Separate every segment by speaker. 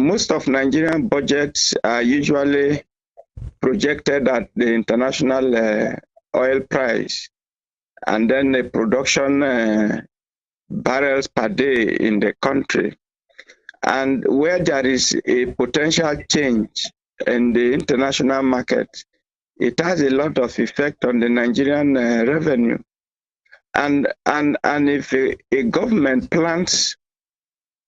Speaker 1: most of Nigerian budgets are usually projected at the international oil price, and then the production barrels per day in the country. And where there is a potential change in the international market, it has a lot of effect on the Nigerian revenue. And if a government plans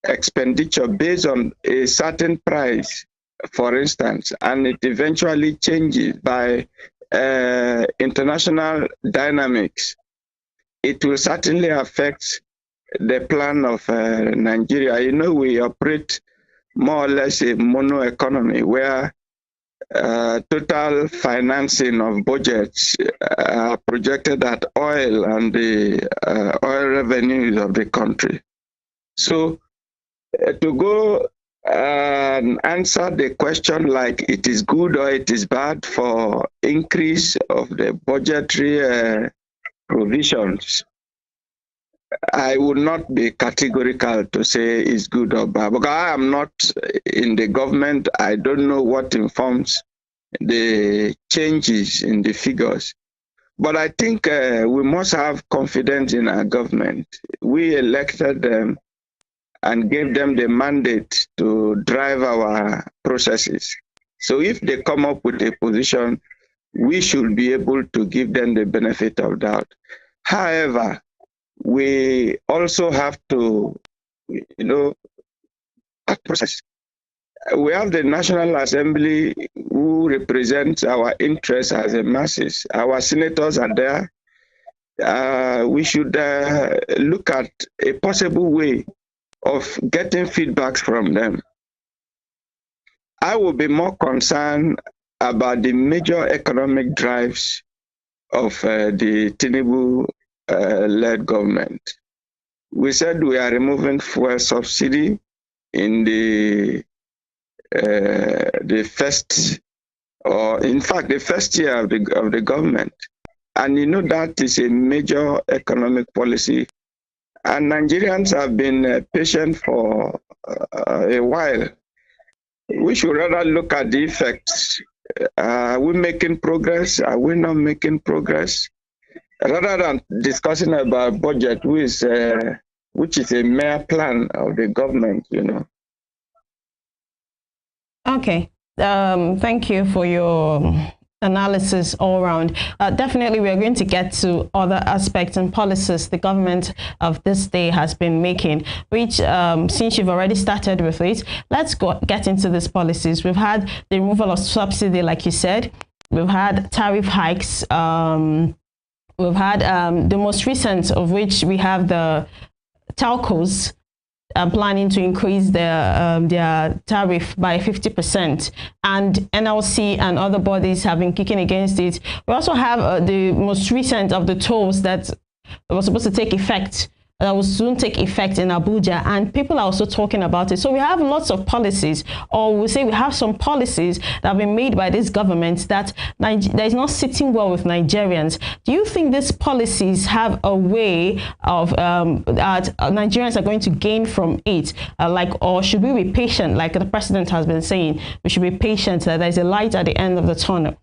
Speaker 1: expenditure based on a certain price, for instance, and it eventually changes by international dynamics, it will certainly affect the plan of Nigeria. You know, we operate more or less a mono economy where total financing of budgets are projected at oil and the oil revenues of the country. So to go and answer the question like it is good or it is bad for increase of the budgetary provisions, I would not be categorical to say it's good or bad, because I am not in the government. I don't know what informs the changes in the figures. But I think we must have confidence in our government. We elected them and gave them the mandate to drive our processes. So if they come up with a position, we should be able to give them the benefit of doubt. However, we also have to, process. We have the National Assembly who represents our interests as the masses. Our senators are there. We should look at a possible way of getting feedbacks from them. I will be more concerned about the major economic drives of the Tinubu-led government. We said we are removing fuel subsidy in the first, or in fact, the first year of the government. And you know that is a major economic policy. And Nigerians have been patient for a while. We should rather look at the effects. Are we making progress? Are we not making progress? Rather than discussing about budget, which is a mere plan of the government,
Speaker 2: Okay. Thank you for your analysis all around. Definitely, we are going to get to other aspects and policies the government of this day has been making, which since you've already started with it, let's get into these policies. We've had the removal of subsidy, like you said. We've had tariff hikes. We've had the most recent of which we have the telcos planning to increase their tariff by 50%, and NLC and other bodies have been kicking against it. We also have the most recent of the tolls that was supposed to take effect, that will soon take effect in Abuja, and people are also talking about it. So we have lots of policies, or we say we have some policies that have been made by this government that is not sitting well with Nigerians. Do you think these policies have a way of that Nigerians are going to gain from it? Or should we be patient, like the president has been saying? We should be patient, that there's a light at the end of the tunnel.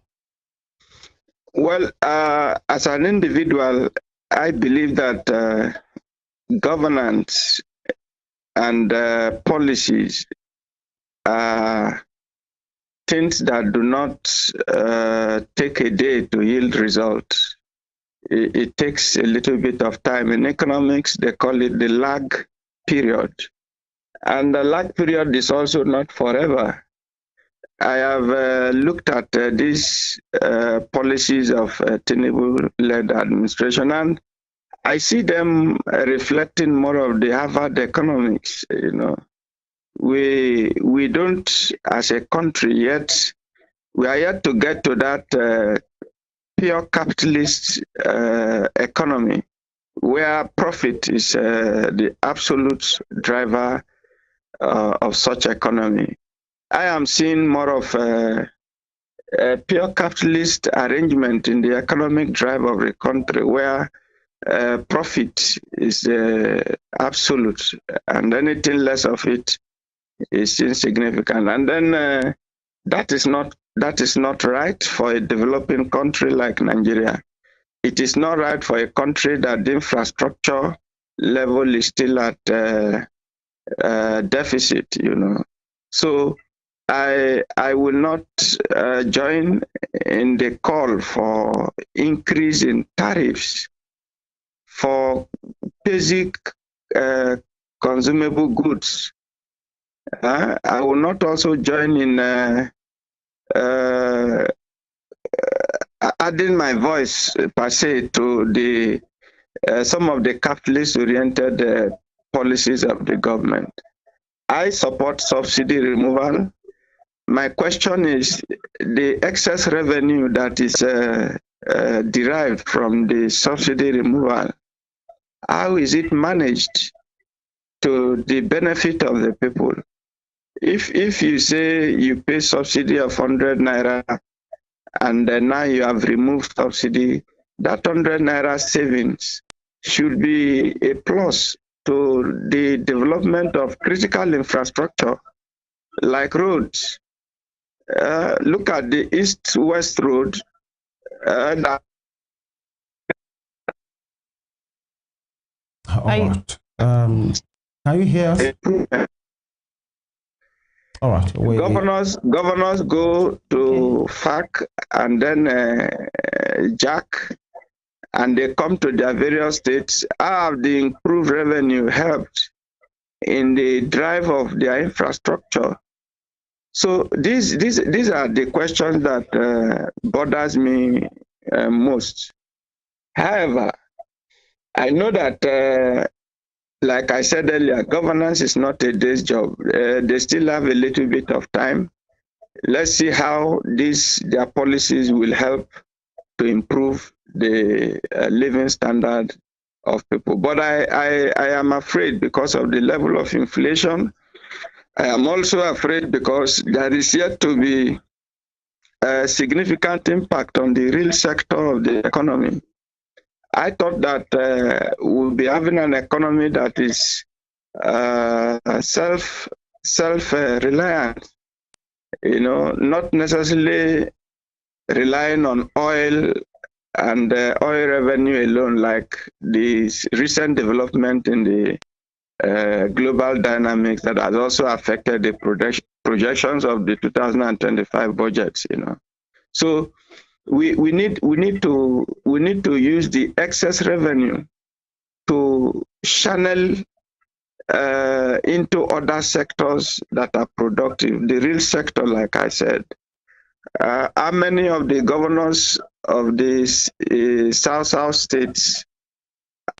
Speaker 1: Well, as an individual, I believe that governance and policies are things that do not take a day to yield results. It takes a little bit of time. In economics, they call it the lag period. And the lag period is also not forever. I have looked at these policies of Tinubu-led administration, and I see them reflecting more of the Harvard economics. We don't, as a country yet, we are yet to get to that pure capitalist economy where profit is the absolute driver of such economy. I am seeing more of a pure capitalist arrangement in the economic drive of the country where profit is absolute, and anything less of it is insignificant. And then that is not right for a developing country like Nigeria. It is not right for a country that the infrastructure level is still at deficit, So I will not join in the call for increase in tariffs for basic consumable goods. I will not also join in adding my voice per se to the some of the capitalist-oriented policies of the government. I support subsidy removal. My question is the excess revenue that is derived from the subsidy removal. How is it managed to the benefit of the people? If you say you pay subsidy of 100 naira and now you have removed subsidy, that 100 naira savings should be a plus to the development of critical infrastructure like roads. Look at the east-west road.
Speaker 3: All right. Can you hear us? All right.
Speaker 1: Governors go to FAC and then JAC, and they come to their various states. How have the improved revenue helped in the drive of their infrastructure? So these are the questions that bothers me most. However, I know that, like I said earlier, governance is not a day's job. They still have a little bit of time. Let's see how their policies will help to improve the living standard of people. But I am afraid because of the level of inflation. I am also afraid because there is yet to be a significant impact on the real sector of the economy. I thought that we'll be having an economy that is self-reliant, not necessarily relying on oil and oil revenue alone, like the recent development in the global dynamics that has also affected the projections of the 2025 budgets. So we need to use the excess revenue to channel into other sectors that are productive. The real sector, like I said. How many of the governors of these South states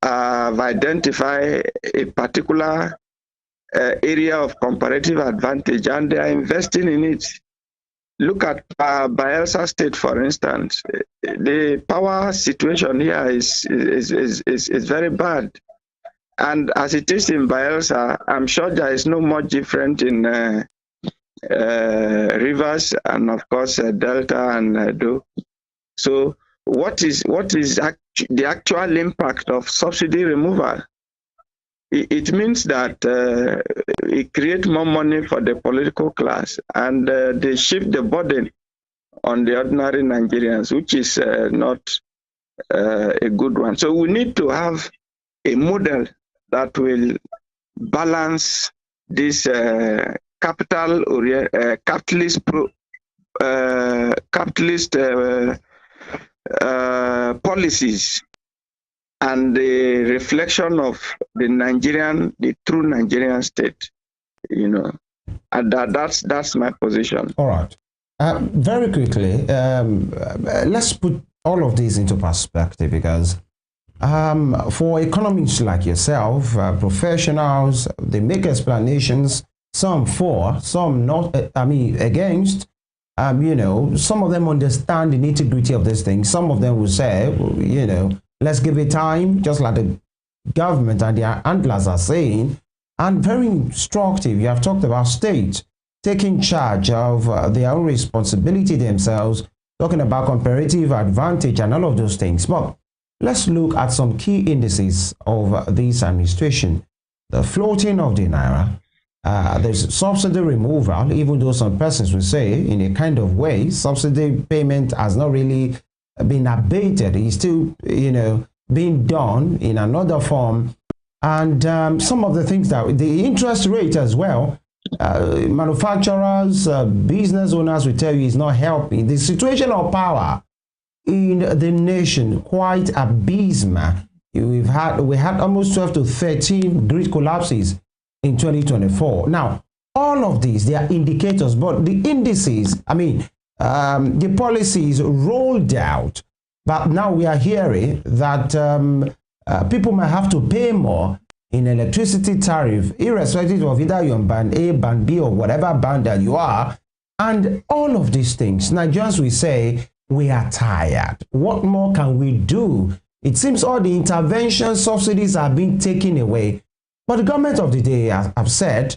Speaker 1: have identified a particular area of comparative advantage and they are investing in it? Look at Bayelsa State, for instance. The power situation here is very bad. And as it is in Bayelsa, I'm sure there is no much different in Rivers and, of course, Delta and Do. So what is the actual impact of subsidy removal? It means that it creates more money for the political class and they shift the burden on the ordinary Nigerians, which is not a good one. So we need to have a model that will balance this capitalist policies and the reflection of the true Nigerian state, and that's my position.
Speaker 3: All right. Very quickly, let's put all of these into perspective, because for economists like yourself, professionals, they make explanations, some for, some not, against. Some of them understand the nitty-gritty of this thing. Some of them will say, let's give it time, just like the government and their handlers are saying. And very instructive, you have talked about states taking charge of their own responsibility themselves, talking about comparative advantage and all of those things. But let's look at some key indices of this administration. The floating of the naira, There's subsidy removal, even though some persons will say in a kind of way, subsidy payment has not really been abated. It's still, being done in another form. And some of the things that the interest rate as well, manufacturers, business owners will tell you is not helping. The situation of power in the nation quite abysmal. We had almost 12 to 13 grid collapses in 2024. Now, all of these, they are indicators, but the indices, the policies rolled out, but now we are hearing that people might have to pay more in electricity tariff, irrespective of either you're on band A, band B, or whatever band that you are. And all of these things, Nigerians will say, we are tired. What more can we do? It seems all the intervention subsidies are being taken away. But the government of the day have said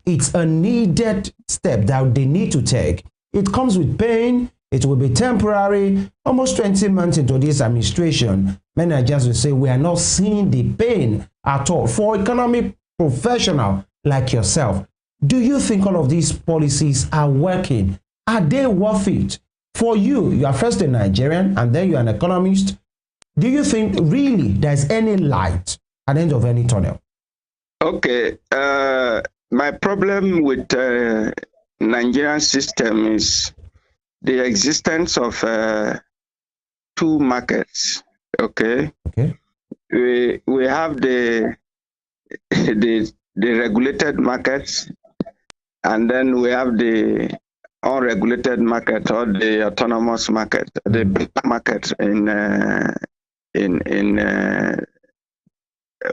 Speaker 3: it's a needed step that they need to take. It comes with pain. It will be temporary. Almost 20 months into this administration, many Nigerians will say we are not seeing the pain at all. For economic professional like yourself, do you think all of these policies are working? Are they worth it? For you, you are first a Nigerian and then you're an economist. Do you think really there's any light at the end of any tunnel?
Speaker 1: Okay. My problem with Nigerian system is the existence of two markets. Okay. We have the regulated markets, and then we have the unregulated market or the autonomous market, the black market in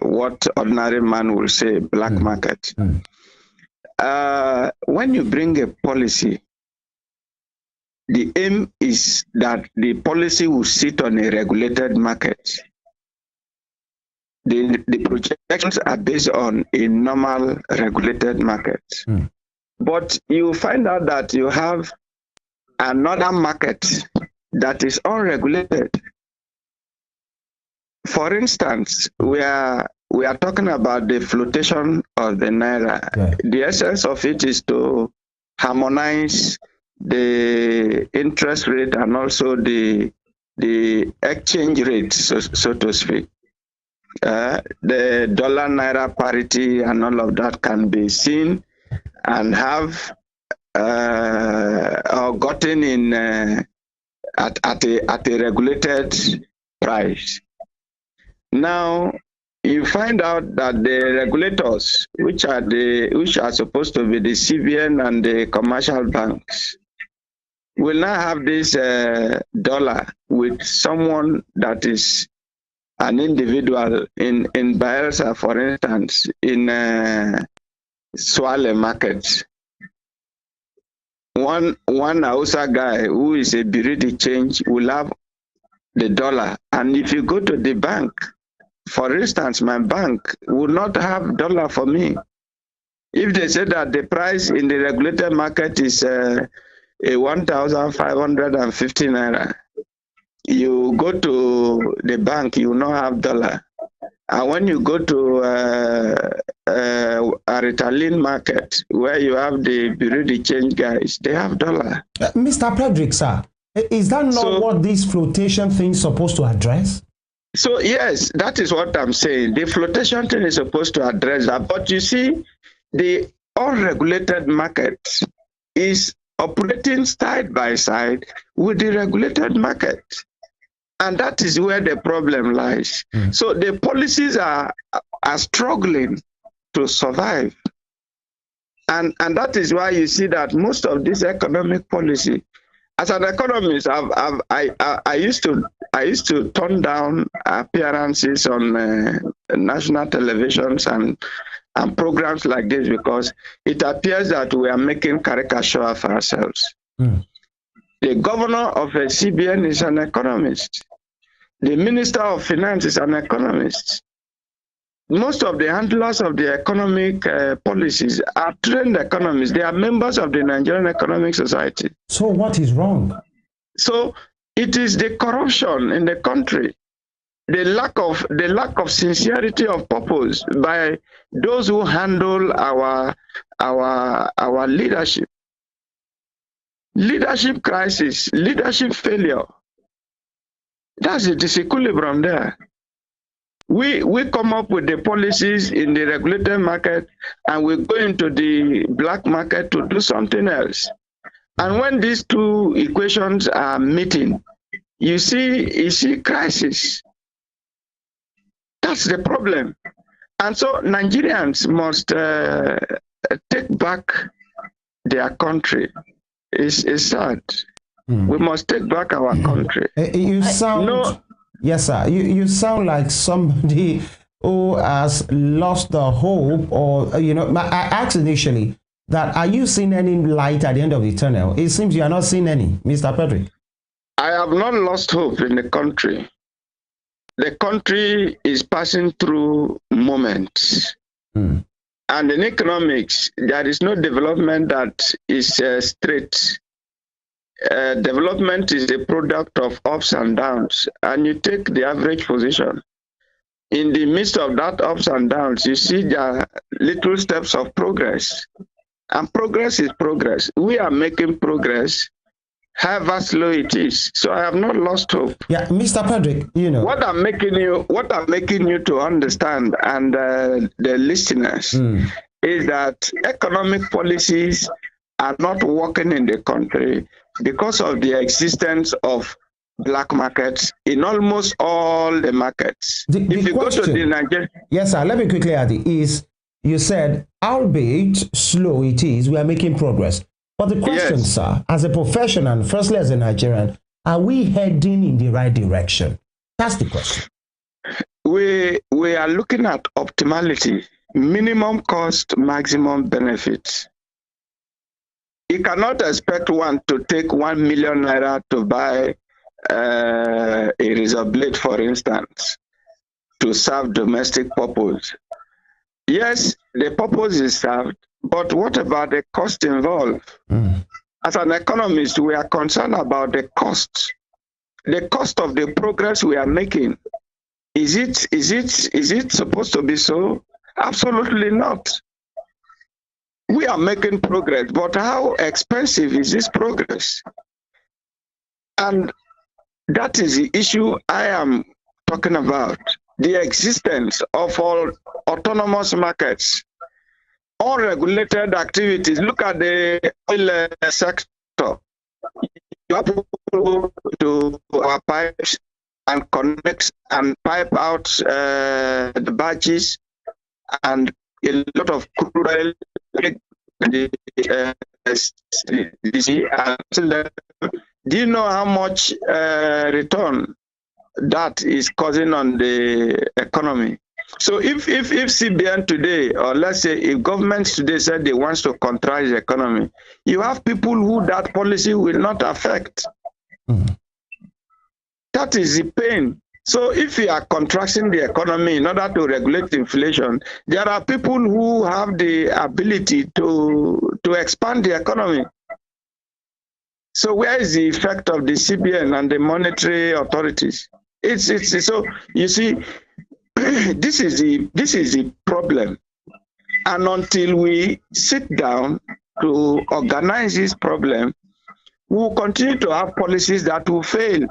Speaker 1: what ordinary man will say black market. When you bring a policy, the aim is that the policy will sit on a regulated market. The projections are based on a normal regulated market. But you find out that you have another market that is unregulated. For instance, we are talking about the fluctuation of the naira.
Speaker 3: Right.
Speaker 1: The essence of it is to harmonize the interest rate and also the exchange rate, so to speak. The dollar naira parity and all of that can be seen and have or gotten in at a regulated price. Now you find out that the regulators, which are supposed to be the CBN and the commercial banks, will now have this dollar with someone that is an individual in Bayelsa, for instance, in Swale market. One Hausa guy who is a Biridi change will have the dollar, and if you go to the bank, for instance, my bank will not have dollar for me. If they say that the price in the regulated market is 1,550 naira, you go to the bank, you will not have dollar. And when you go to Aritalin market, where you have the Biridi change guys, they have dollar.
Speaker 3: Mr. Frederick, sir, is that not what this flotation thing is supposed to address?
Speaker 1: So yes, that is what I'm saying. The flotation thing is supposed to address that. But you see, the unregulated market is operating side by side with the regulated market. And that is where the problem lies. So the policies are struggling to survive. And that is why you see that most of this economic policy, as an economist, I used to turn down appearances on national televisions and programs like this because it appears that we are making caricature of ourselves. The governor of a CBN is an economist. The minister of finance is an economist. Most of the handlers of the economic policies are trained economists. They are members of the Nigerian Economic Society.
Speaker 3: So what is wrong?
Speaker 1: So it is the corruption in the country. the lack of sincerity of purpose by those who handle our leadership crisis, leadership failure. That's the disequilibrium there. We come up with the policies in the regulated market, and we go into the black market to do something else. And when these two equations are meeting, you see crisis. That's the problem. And so Nigerians must take back their country. It's sad. We must take back our country.
Speaker 3: You sound, yes, sir. You sound like somebody who has lost the hope, or I asked initially that are you seeing any light at the end of the tunnel? It seems you are not seeing any, Mr. Patrick.
Speaker 1: I have not lost hope in the country. The country is passing through moments. And in economics, there is no development that is straight. Development is a product of ups and downs, and you take the average position. In the midst of that ups and downs, you see there are little steps of progress, and progress is progress. We are making progress, however slow it is. So I have not lost hope.
Speaker 3: Yeah, Mr. Patrick,
Speaker 1: what I'm making you to understand, and the listeners, is that economic policies are not working in the country because of the existence of black markets in almost all the markets. If you
Speaker 3: question,
Speaker 1: go to the Nigeria,
Speaker 3: yes, sir, let me quickly add it, is you said, albeit slow it is, we are making progress. But the question,
Speaker 1: yes,
Speaker 3: sir, as a professional and firstly as a Nigerian, are we heading in the right direction? That's the question.
Speaker 1: We are looking at optimality, minimum cost, maximum benefits. You cannot expect one to take 1 million naira to buy a razor blade, for instance, to serve domestic purpose. Yes, the purpose is served, but what about the cost involved? As an economist, we are concerned about the cost. The cost of the progress we are making. Is it supposed to be so? Absolutely not. We are making progress, but how expensive is this progress? And that is the issue I am talking about. The existence of all autonomous markets, unregulated activities. Look at the oil sector. You have to go to our pipes and connect and pipe out the barges, and a lot of crude oil. Do you know how much return that is causing on the economy? So if CBN today, or let's say if governments today said they want to contract the economy, you have people who that policy will not affect. That is the pain. So if we are contracting the economy in order to regulate inflation, there are people who have the ability to expand the economy. So where is the effect of the CBN and the monetary authorities? It's so you see, this is the problem. And until we sit down to organize this problem, we will continue to have policies that will fail.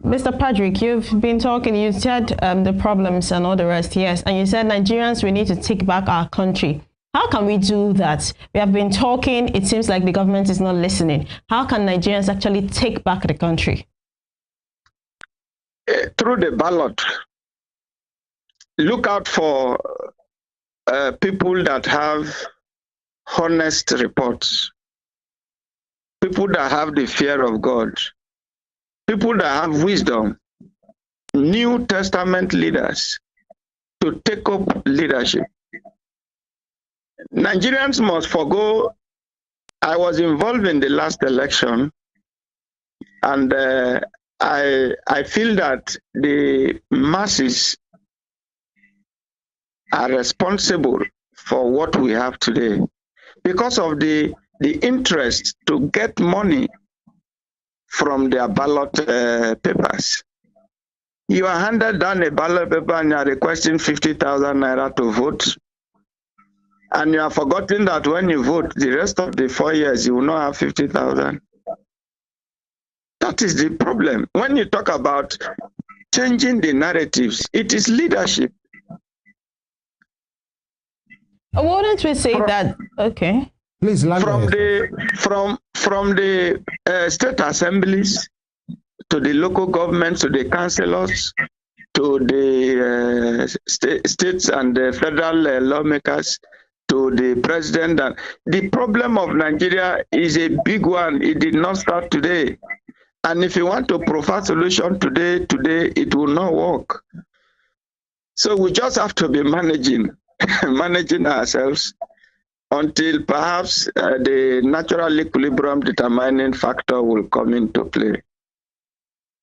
Speaker 2: Mr. Patrick, you've been talking, you said the problems and all the rest, yes, and you said Nigerians, we need to take back our country. How can we do that? We have been talking, it seems like the government is not listening. How can Nigerians actually take back the country?
Speaker 1: Through the ballot. Look out for people that have honest reports, people that have the fear of God, people that have wisdom, New Testament leaders to take up leadership. Nigerians must forgo. I was involved in the last election, and I feel that the masses are responsible for what we have today because of the interest to get money from their ballot papers. You are handed down a ballot paper and you are requesting 50,000 naira to vote. And you have forgotten that when you vote, the rest of the 4 years, you will not have 50,000. That is the problem. When you talk about changing the narratives, it is leadership.
Speaker 2: Wouldn't we say that? Okay.
Speaker 3: Please,
Speaker 1: from the state assemblies to the local governments to the councillors to the states and the federal lawmakers to the president. And the problem of Nigeria is a big one. It did not start today. And if you want to provide solution today, it will not work. So we just have to be managing ourselves until perhaps the natural equilibrium determining factor will come into play.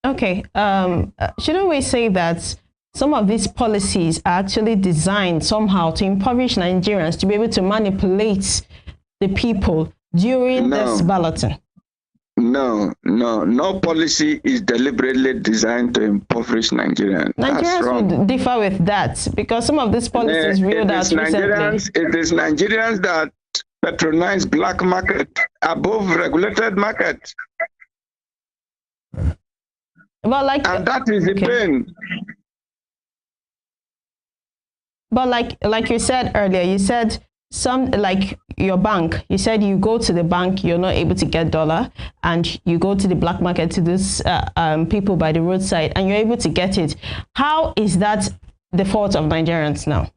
Speaker 2: Okay. Shouldn't we say that some of these policies are actually designed somehow to impoverish Nigerians to be able to manipulate the people during this balloting?
Speaker 1: No policy is deliberately designed to impoverish Nigerians.
Speaker 2: Nigerians would differ with that because some of these policies reeled out recently.
Speaker 1: It is Nigerians that patronize black market above regulated market.
Speaker 2: Well,
Speaker 1: and that is the pain.
Speaker 2: But like you said earlier, you said some, like your bank, you said you go to the bank, you're not able to get dollar, and you go to the black market to these people by the roadside, and you're able to get it. How is that the fault of Nigerians now?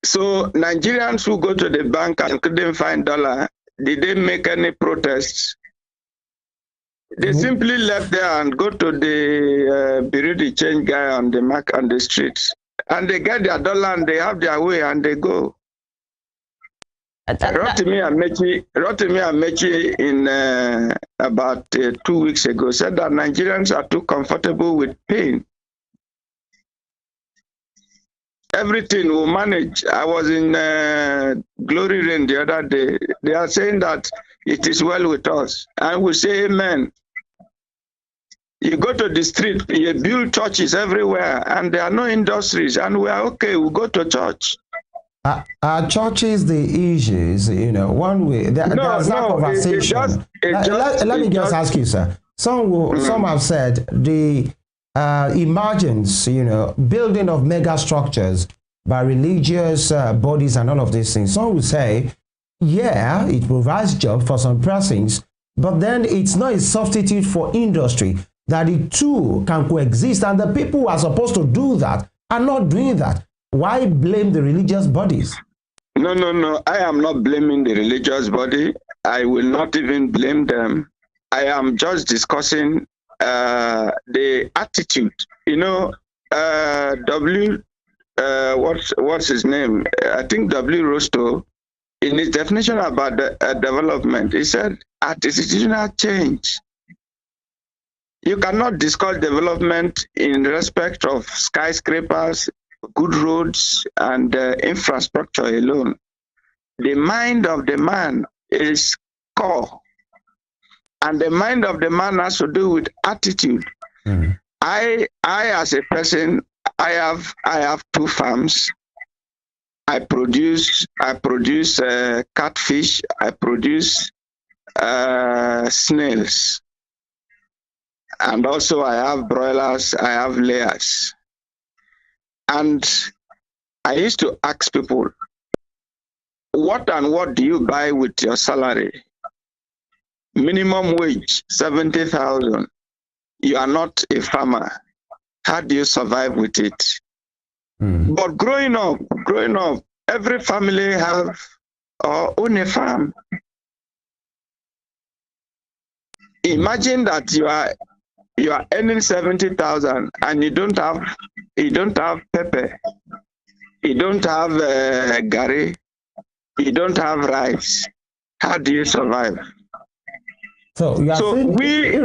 Speaker 2: So
Speaker 1: Nigerians who go to the bank and couldn't find dollar, did they make any protests? They simply left there and go to the Bureau de Change guy on the streets, and they get their dollar and they have their way and they go. Rotimi Amechi in about 2 weeks ago said that Nigerians are too comfortable with pain. Everything will manage. I was in Glory Rain the other day. They are saying that it is well with us, and we say amen. You go to the street, you build churches everywhere, and there are no industries, and we are okay. We go to church.
Speaker 3: Churches, the issues, one way. There's that conversation. Let me just ask you, sir. Some have said the emergence, building of mega structures by religious bodies and all of these things. Some will say, yeah, it provides jobs for some persons, but then it's not a substitute for industry, that the two can coexist, and the people who are supposed to do that are not doing that. Why blame the religious bodies?
Speaker 1: No. I am not blaming the religious body. I will not even blame them. I am just discussing the attitude. What's his name? I think W. Rostow, in his definition about development, he said attitudinal change. You cannot discuss development in respect of skyscrapers, good roads, and infrastructure alone. The mind of the man is core, and the mind of the man has to do with attitude. I as a person, I have 2 farms. I produce catfish. I produce snails, and also I have broilers. I have layers. And I used to ask people, what do you buy with your salary? Minimum wage, 70,000. You are not a farmer. How do you survive with it? But growing up, every family have or own a farm. Imagine that you are earning 70,000 and you don't have pepper, you don't have gari, you don't have rice. How do you survive?
Speaker 3: So we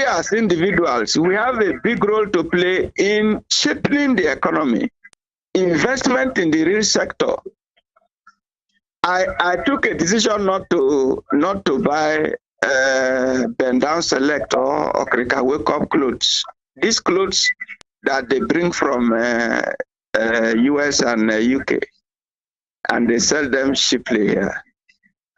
Speaker 1: as individuals, we have a big role to play in shaping the economy. Investment in the real sector. I took a decision not to buy bend down select or okrika wake up clothes. These clothes that they bring from US and UK, and they sell them cheaply here.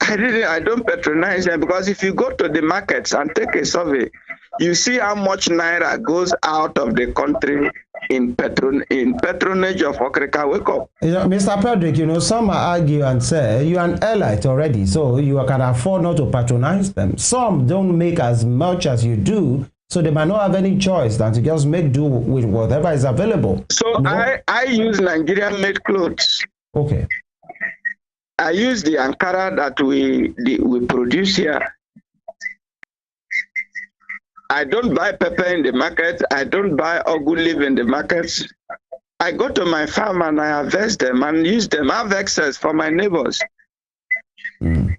Speaker 1: I don't patronize them, because if you go to the markets and take a survey, you see how much naira goes out of the country in patronage of okrika wake up.
Speaker 3: You know, Mr. Pedrick, you know, some argue and say you're an elite already, so you can afford not to patronize them. Some don't make as much as you do, so they might not have any choice than to just make do with whatever is available.
Speaker 1: So no? I use Nigerian-made clothes.
Speaker 3: Okay.
Speaker 1: I use the Ankara that we produce here. I don't buy pepper in the market. I don't buy ogu leaf in the markets. I go to my farm and I harvest them and use them. I have excess for my neighbors.
Speaker 3: Mm.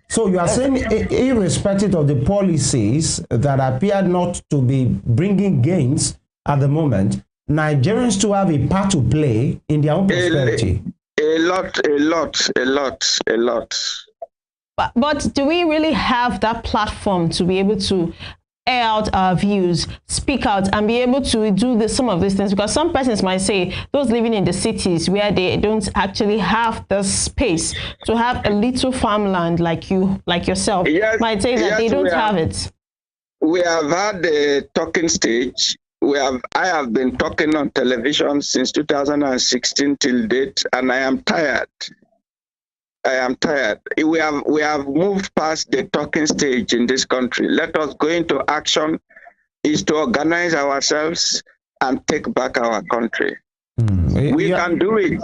Speaker 3: So you are saying, irrespective of the policies that appear not to be bringing gains at the moment, Nigerians still have a part to play in their own prosperity?
Speaker 1: A lot.
Speaker 2: But do we really have that platform to be able to air out our views, speak out, and be able to do some of these things? Because some persons might say those living in the cities where they don't actually have the space to have a little farmland like yourself,
Speaker 1: yes,
Speaker 2: might say that they don't have it.
Speaker 1: We have had the talking stage. I have been talking on television since 2016 till date, and I am tired. We have moved past the talking stage in this country. Let us go into action, is to organize ourselves and take back our country. We can do it.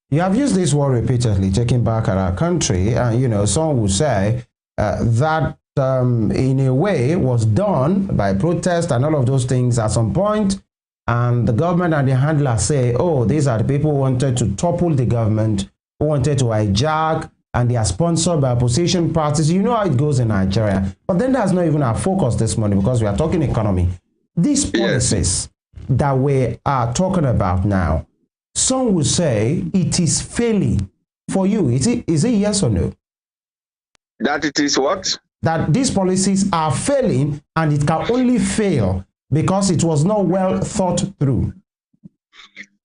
Speaker 3: You have used this word repeatedly, taking back our country, and you know, some will say that in a way was done by protest and all of those things at some point, and the government and the handlers say, oh, these are the people who wanted to topple the government, who wanted to hijack, and they are sponsored by opposition parties. You know how it goes in Nigeria. But then that's not even our focus this morning, because we are talking economy. These policies that we are talking about now, some will say it is failing. For you, is it yes or no?
Speaker 1: That it is what?
Speaker 3: That these policies are failing, and it can only fail because it was not well thought through.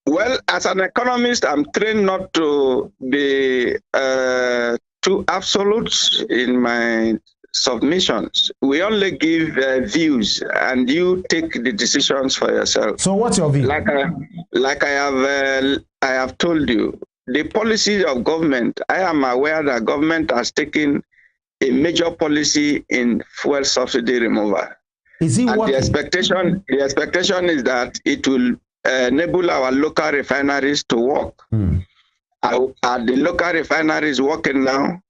Speaker 1: Well, as an economist, I'm trained not to be too absolute in my submissions. We only give views, and you take the decisions for yourself.
Speaker 3: So what's your view?
Speaker 1: Like I have told you, the policies of government, I am aware that government has taken a major policy in fuel subsidy removal.
Speaker 3: Is it
Speaker 1: working? The expectation is that it will enable our local refineries to work. Are the local refineries working now?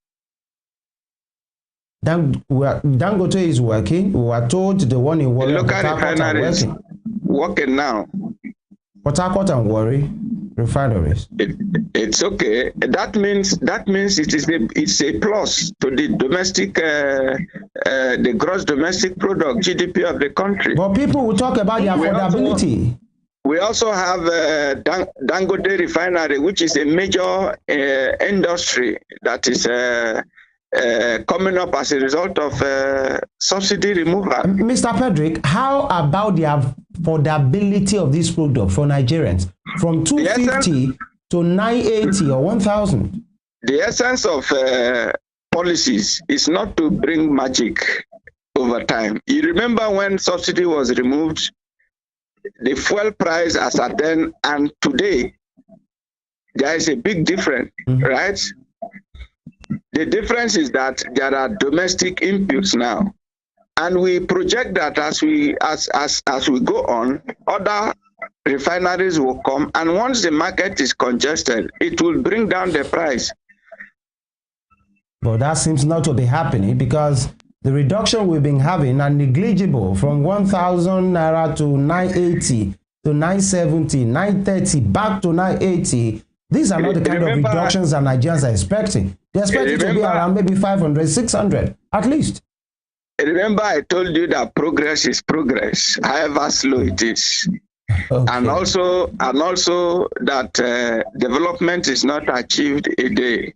Speaker 3: Dangote is working. We were told the one in Warri,
Speaker 1: local refineries working now.
Speaker 3: Port Harcourt and Warri refineries.
Speaker 1: It's okay. That means it's a plus to the domestic, the gross domestic product, GDP of the country.
Speaker 3: But people will talk about the affordability.
Speaker 1: We also have Dangote refinery, which is a major industry that is coming up as a result of subsidy removal.
Speaker 3: Mr. Pedrick, how about the affordability of this product for Nigerians from 250 to 980 or 1,000?
Speaker 1: The essence of policies is not to bring magic over time. You remember when subsidy was removed, the fuel price as at then and today, there is a big difference, right? The difference is that there are domestic inputs now, and we project that as we go on, other refineries will come, and once the market is congested, it will bring down the price.
Speaker 3: But that seems not to be happening, because the reduction we've been having are negligible, from 1,000 naira to 980 to 970, 930, back to 980. These are not the kind of reductions that Nigerians are expecting. They're expecting to be around maybe 500, 600, at least.
Speaker 1: Remember, I told you that progress is progress, however slow it is. Okay. And also that development is not achieved a day.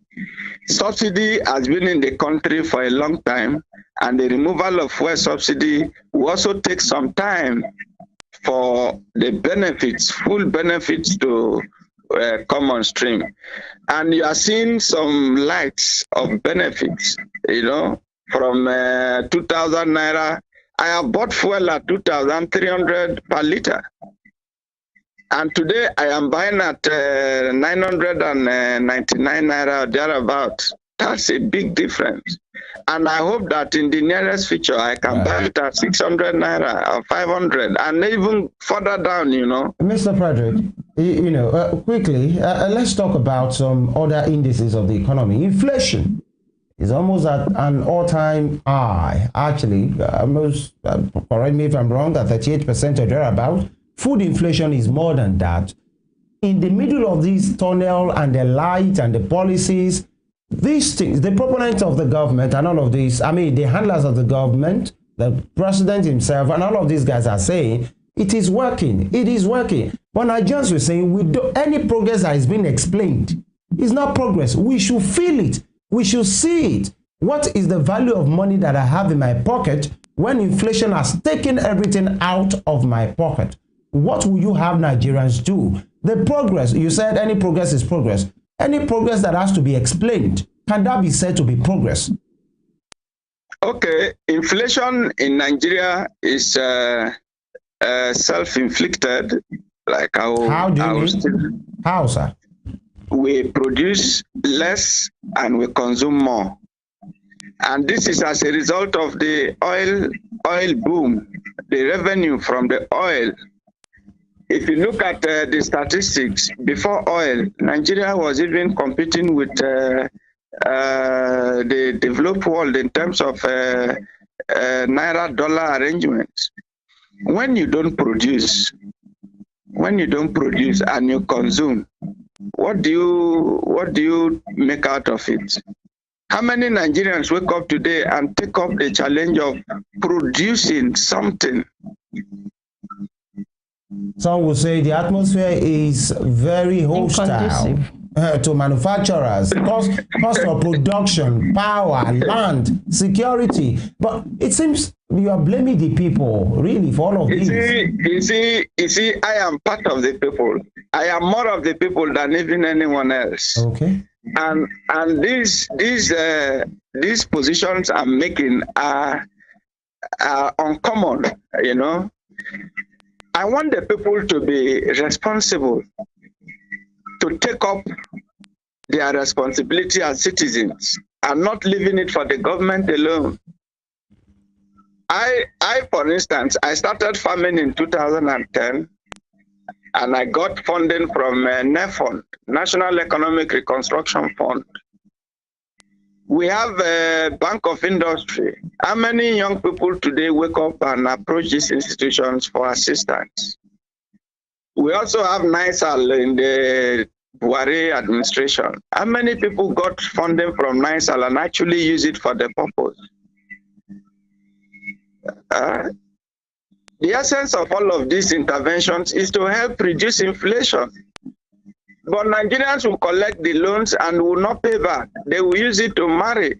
Speaker 1: Subsidy has been in the country for a long time, and the removal of fuel subsidy will also take some time for the benefits, full benefits to come on stream. And you are seeing some lights of benefits, from 2,000 naira. I have bought fuel at 2,300 per liter. And today I am buying at 999 naira or thereabout. That's a big difference. And I hope that in the nearest future I can buy it at 600 naira or 500 and even further down,
Speaker 3: Mr. Frederick, quickly, let's talk about some other indices of the economy. Inflation is almost at an all-time high. Actually, correct me if I'm wrong, at 38% or thereabout. Food inflation is more than that. In the middle of this tunnel and the light and the policies, these things, the proponents of the government and all of these, the handlers of the government, the president himself, and all of these guys are saying, it is working, it is working. But Nigerians were saying, any progress that is being explained is not progress. We should feel it. We should see it. What is the value of money that I have in my pocket when inflation has taken everything out of my pocket? What will you have Nigerians do? The progress, you said any progress is progress. Any progress that has to be explained, can that be said to be progress?
Speaker 1: Okay, inflation in Nigeria is self-inflicted. Like
Speaker 3: how do you mean? How, sir?
Speaker 1: We produce less and we consume more. And this is as a result of the oil boom, the revenue from the oil. If you look at the statistics, before oil, Nigeria was even competing with the developed world in terms of naira-dollar arrangements. When you don't produce and you consume, what do you make out of it? How many Nigerians wake up today and take up the challenge of producing something?
Speaker 3: Some will say the atmosphere is very hostile to manufacturers, cost of production, power, land, security. But it seems you are blaming the people, really, for all of this.
Speaker 1: You see, I am part of the people. I am more of the people than even anyone else.
Speaker 3: Okay.
Speaker 1: And these positions I'm making are uncommon, I want the people to be responsible, to take up their responsibility as citizens and not leaving it for the government alone. I for instance, I started farming in 2010 and I got funding from NEFON, National Economic Reconstruction Fund. We have a Bank of Industry. How many young people today wake up and approach these institutions for assistance? We also have NISAL in the Buhari administration. How many people got funding from NISAL and actually use it for the purpose? The essence of all of these interventions is to help reduce inflation. But Nigerians will collect the loans and will not pay back. They will use it to marry,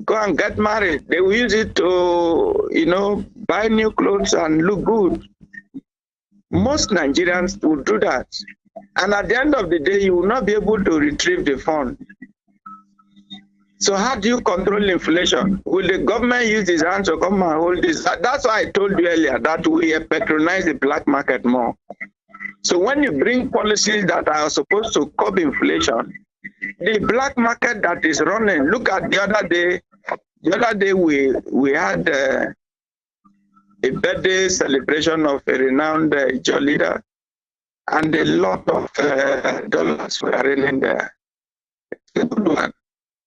Speaker 1: go and get married. They will use it to, buy new clothes and look good. Most Nigerians will do that. And at the end of the day, you will not be able to retrieve the fund. So how do you control inflation? Will the government use his hands to come and hold this? That's why I told you earlier that we patronize the black market more. So when you bring policies that are supposed to curb inflation, the black market that is running, look at the other day we had a birthday celebration of a renowned Ijaw leader, and a lot of dollars were in there. It's a good one.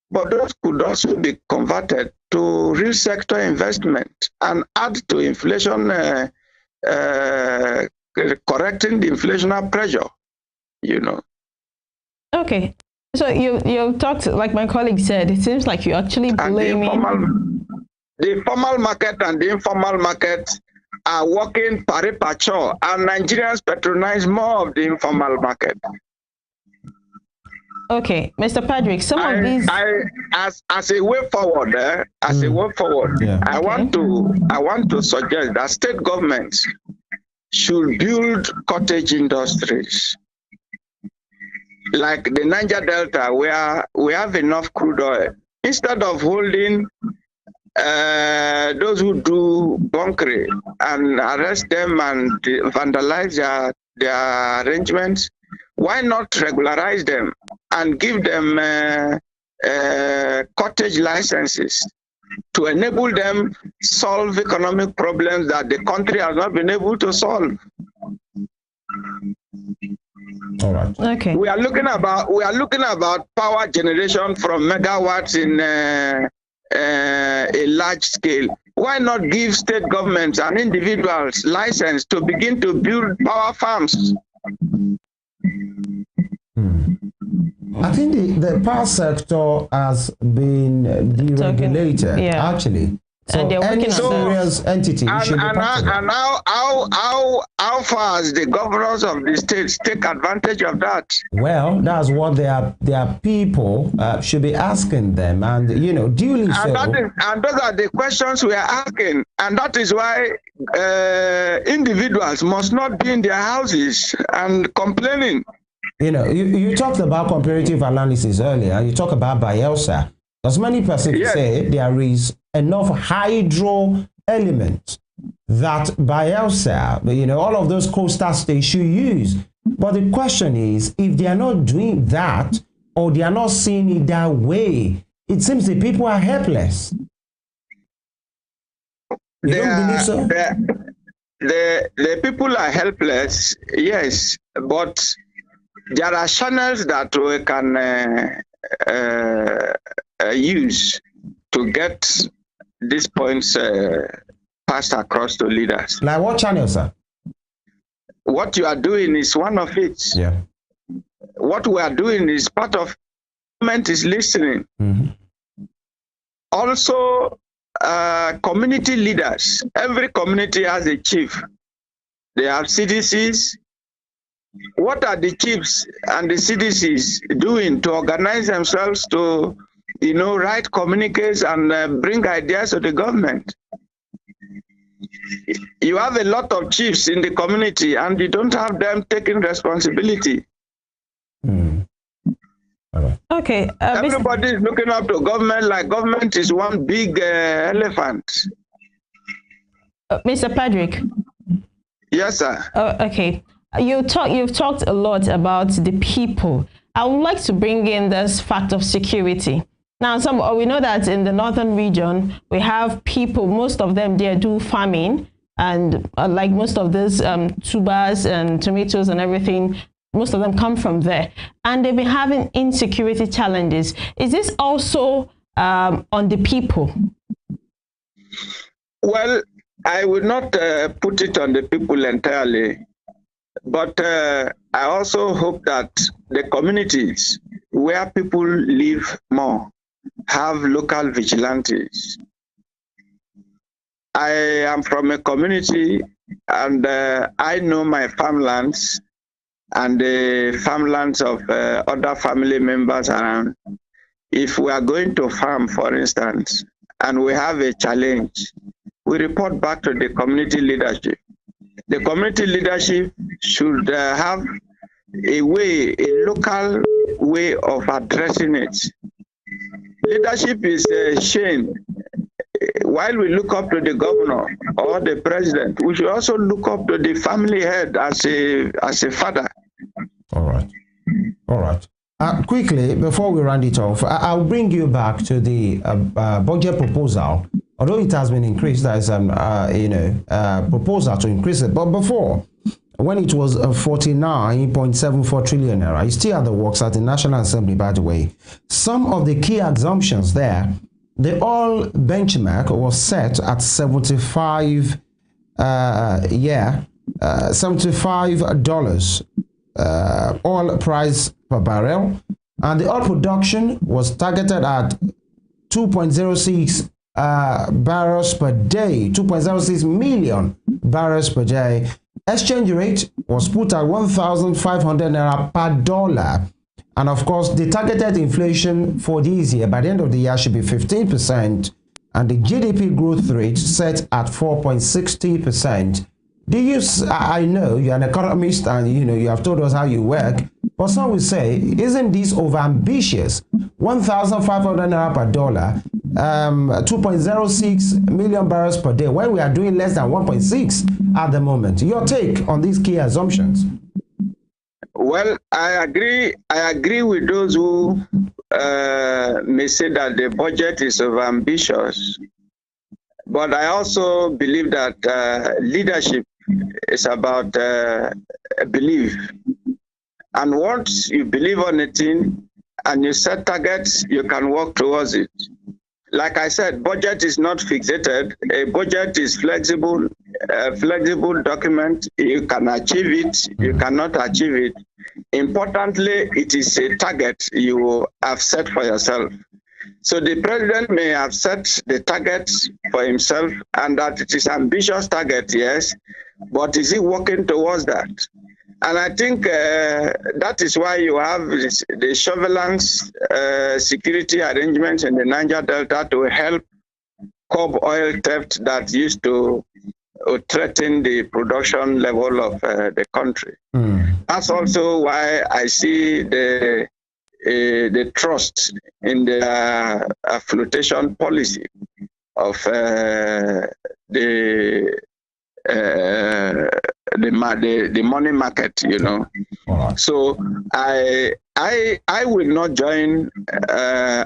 Speaker 1: But those could also be converted to real sector investment and add to inflation, correcting the inflationary pressure,
Speaker 2: Okay. So you talked, like my colleague said, it seems like you're actually blaming...
Speaker 1: The formal market and the informal market are working pari passu, and Nigerians patronize more of the informal market.
Speaker 2: Okay, Mr. Patrick, some of these.
Speaker 1: As a way forward,
Speaker 3: Yeah.
Speaker 1: I want to suggest that state governments should build cottage industries like the Niger Delta, where we have enough crude oil. Instead of holding those who do bunkering and arrest them and vandalize their arrangements, why not regularize them and give them cottage licenses to enable them solve economic problems that the country has not been able to solve?
Speaker 3: All right.
Speaker 2: Okay.
Speaker 1: We are looking about power generation from megawatts in a large scale. Why not give state governments and individuals license to begin to build power farms?
Speaker 3: I think the power sector has been deregulated, actually. So
Speaker 2: and they're
Speaker 3: any
Speaker 2: working on
Speaker 3: serious entity should be part of it.
Speaker 1: And how far as the governors of the states take advantage of that?
Speaker 3: Well, that's what their people should be asking them, and duly so.
Speaker 1: And those are the questions we are asking, and that is why individuals must not be in their houses and complaining.
Speaker 3: You talked about comparative analysis earlier. You talk about Bielsa. As many persons say, there is enough hydro elements that Bielsa, all of those coastal states should use. But the question is, if they are not doing that, or they are not seeing it that way, it seems the people are helpless. You don't believe so?
Speaker 1: The people are helpless, yes, but there are channels that we can use to get these points passed across to leaders.
Speaker 3: Like what channel, sir?
Speaker 1: What you are doing is one of it.
Speaker 3: Yeah.
Speaker 1: What we are doing is part of government is listening.
Speaker 3: Mm-hmm.
Speaker 1: Also, community leaders. Every community has a chief. They have CDCs. What are the chiefs and the CDCs doing to organize themselves to, write communiques and bring ideas to the government? You have a lot of chiefs in the community and you don't have them taking responsibility.
Speaker 2: Okay.
Speaker 1: Everybody is looking up to government like government is one big elephant.
Speaker 2: Mr. Patrick.
Speaker 1: Yes, sir.
Speaker 2: Okay. You've talked a lot about the people. I would like to bring in this fact of security. Now, we know that in the northern region, we have people, most of them there do farming, and like most of these tubers and tomatoes and everything, most of them come from there. And they've been having insecurity challenges. Is this also on the people?
Speaker 1: Well, I would not put it on the people entirely. But I also hope that the communities where people live more have local vigilantes. I am from a community and I know my farmlands and the farmlands of other family members around. If we are going to farm, for instance, and we have a challenge, we report back to the community leadership. The community leadership should have a local way of addressing it. Leadership is shame. While we look up to the governor or the president, we should also look up to the family head as a father.
Speaker 3: All right. Quickly, before we round it off, I'll bring you back to the budget proposal. Although it has been increased, there is proposal to increase it. But before, when it was 49.74 trillion naira, it's still at the works at the National Assembly, by the way. Some of the key assumptions there, the oil benchmark was set at $75 oil price per barrel, and the oil production was targeted at 2.06 barrels per day, 2.06 million barrels per day. Exchange rate was put at 1,500 naira per dollar, And of course, the targeted inflation for this year, by the end of the year, should be 15%, and the GDP growth rate set at 4.60%. Do you, I know you're an economist and you have told us how you work, but some will say, isn't this overambitious? 1,500 naira per dollar, 2.06 million barrels per day, when we are doing less than 1.6 at the moment. Your take on these key assumptions?
Speaker 1: Well, I agree with those who may say that the budget is overambitious, but I also believe that leadership is about belief. And once you believe on a thing and you set targets, you can work towards it. Like I said, budget is not fixated. A budget is flexible, a flexible document. You can achieve it, you cannot achieve it. Importantly, it is a target you have set for yourself. So the president may have set the target for himself, and that it is ambitious target, yes, but is he working towards that? And I think that is why you have the surveillance security arrangements in the Niger Delta to help curb oil theft that used to threaten the production level of the country. That's also why I see the trust in the fluctuation policy of the money market, Right. So I will not join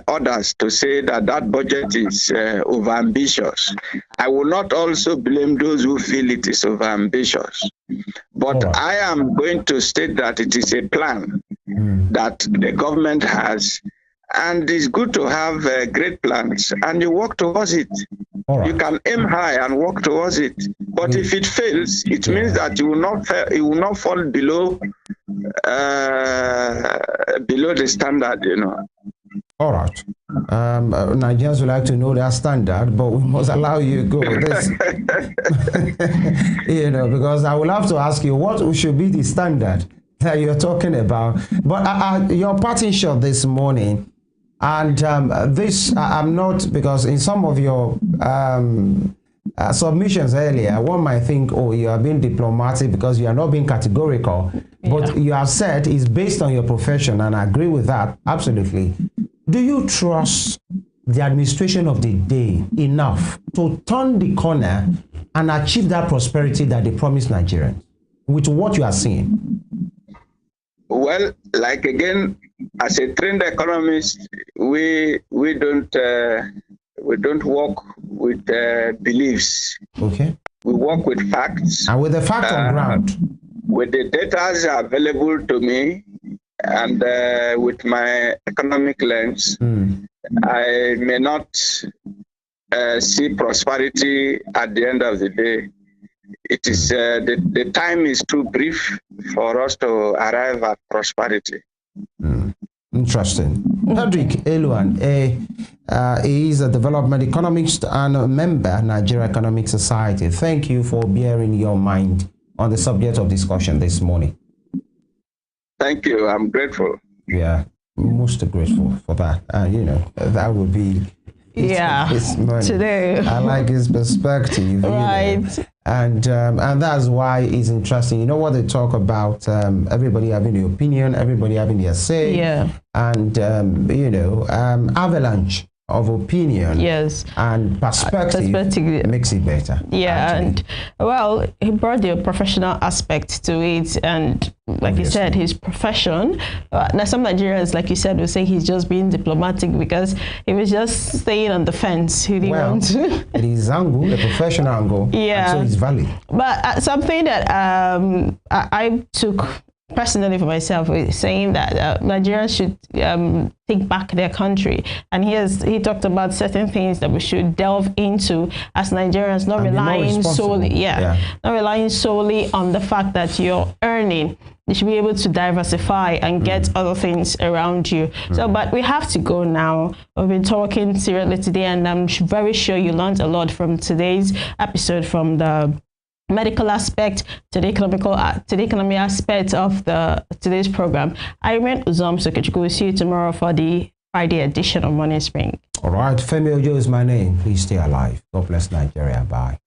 Speaker 1: others to say that budget is overambitious. I will not also blame those who feel it is overambitious. But right. I am going to state that it is a plan that the government has, and it's good to have great plans, and you work towards it. Right. You can aim high and work towards it. But if it fails, it means that you will not fall below the standard,
Speaker 3: All right. Nigerians would like to know their standard, but we must allow you to go with this. Because I will have to ask you what should be the standard that you're talking about. But your parting shot this morning, and this I'm not, because in some of your submissions earlier, one might think, oh, you are being diplomatic because you are not being categorical. But you have said it's based on your profession, and I agree with that, absolutely. Do you trust the administration of the day enough to turn the corner and achieve that prosperity that they promised Nigerians with what you are seeing?
Speaker 1: Well, like again, as a trained economist, we don't work with beliefs.
Speaker 3: Okay.
Speaker 1: We work with facts.
Speaker 3: And with the facts on ground.
Speaker 1: With the data available to me, and with my economic lens, I may not see prosperity at the end of the day. It is the time is too brief for us to arrive at prosperity.
Speaker 3: Interesting. Patrick Eluan, he is a development economist and a member Nigeria Economic Society. Thank you for bearing your mind on the subject of discussion this morning.
Speaker 1: Thank you. I'm grateful.
Speaker 3: Yeah, most grateful for that. That would be his money. Today. I like his perspective.
Speaker 2: Right.
Speaker 3: And that's why it's interesting. You know what they talk about? Everybody having the opinion, everybody having their say.
Speaker 2: Yeah.
Speaker 3: And avalanche of opinion,
Speaker 2: yes,
Speaker 3: and perspective makes it better.
Speaker 2: Yeah, actually. And well, he brought the professional aspect to it, and like you said, his profession. Now, some Nigerians, like you said, will say he's just being diplomatic because he was just staying on the fence. He didn't want to. It is
Speaker 3: angle, the professional angle.
Speaker 2: Yeah,
Speaker 3: and so it's valid.
Speaker 2: But something that I took personally for myself is saying that Nigerians should take back their country, and he talked about certain things that we should delve into as Nigerians, not relying solely, not relying solely on the fact that you're earning. You should be able to diversify and get other things around you. So, but we have to go now. We've been talking seriously today, and I'm very sure you learned a lot from today's episode from the medical aspect, to the economic aspect of today's program. I remain Uzom Sokechukwu. We'll see you tomorrow for the Friday edition of Morning Spring.
Speaker 3: All right, Femi Ojo is my name. Please stay alive. God bless Nigeria. Bye.